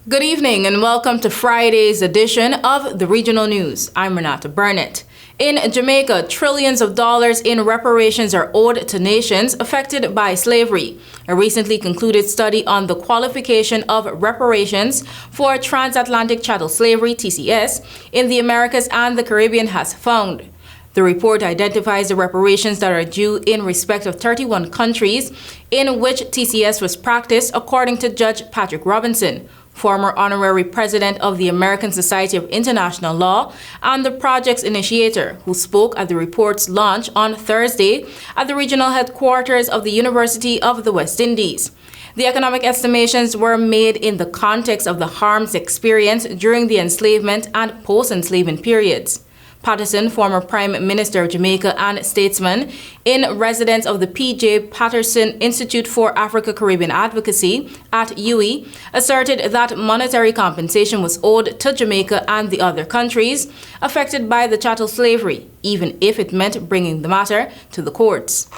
Good evening and welcome to Friday's edition of the Regional News. I'm RENATA Burnett. In Jamaica, trillions of dollars in reparations are owed to nations affected by slavery. A recently concluded study on the qualification of reparations for transatlantic chattel slavery, TCS, in the Americas and the Caribbean has found. The report identifies the reparations that are due in respect of 31 countries in which TCS was practiced, according to Judge Patrick Robinson, former honorary president of the American Society of International Law and the project's initiator, who spoke at the report's launch on Thursday at the regional headquarters of the University of the West Indies. The economic estimations were made in the context of the harms experienced during the enslavement and post-enslavement periods. Patterson, former Prime Minister of Jamaica and statesman in residence of the P.J. Patterson Institute for Africa-Caribbean Advocacy at UWI, asserted that monetary compensation was owed to Jamaica and the other countries affected by the chattel slavery, even if it meant bringing the matter to the courts.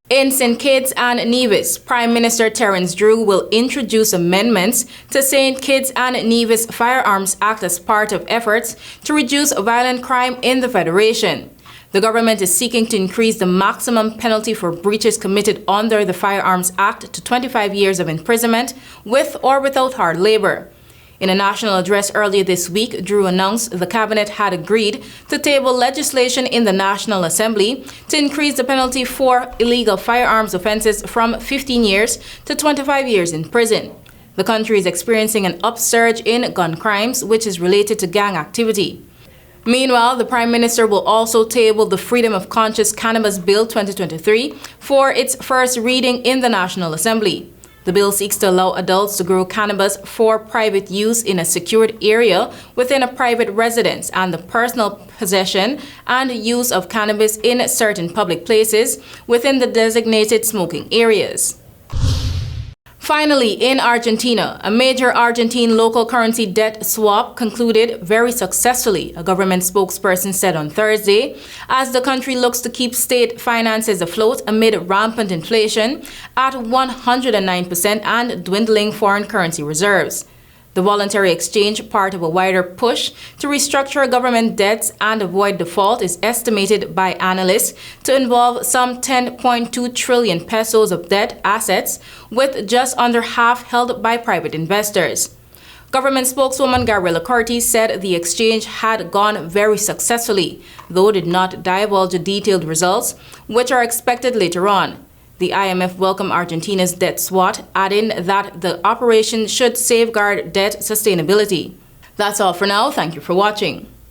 In St. Kitts and Nevis, Prime Minister Terence Drew will introduce amendments to St. Kitts and Nevis Firearms Act as part of efforts to reduce violent crime in the Federation. The government is seeking to increase the maximum penalty for breaches committed under the Firearms Act to 25 years of imprisonment, with or without hard labor. In a national address earlier this week, Drew announced the cabinet had agreed to table legislation in the National Assembly to increase the penalty for illegal firearms offenses from 15 years to 25 years in prison. The country is experiencing an upsurge in gun crimes, which is related to gang activity. Meanwhile, the Prime Minister will also table the Freedom of Conscience Cannabis Bill 2023 for its first reading in the National Assembly. The bill seeks to allow adults to grow cannabis for private use in a secured area within a private residence, and the personal possession and use of cannabis in certain public places within the designated smoking areas. Finally, in Argentina, a major Argentine local currency debt swap concluded very successfully, a government spokesperson said on Thursday, as the country looks to keep state finances afloat amid rampant inflation at 109% and dwindling foreign currency reserves. The voluntary exchange, part of a wider push to restructure government debts and avoid default, is estimated by analysts to involve some 10.2 trillion pesos of debt assets, with just under half held by private investors. Government spokeswoman Gabriela Curtis said the exchange had gone very successfully, though did not divulge the detailed results, which are expected later on. The IMF welcomed Argentina's debt swap, adding that the operation should safeguard debt sustainability. That's all for now. Thank you for watching.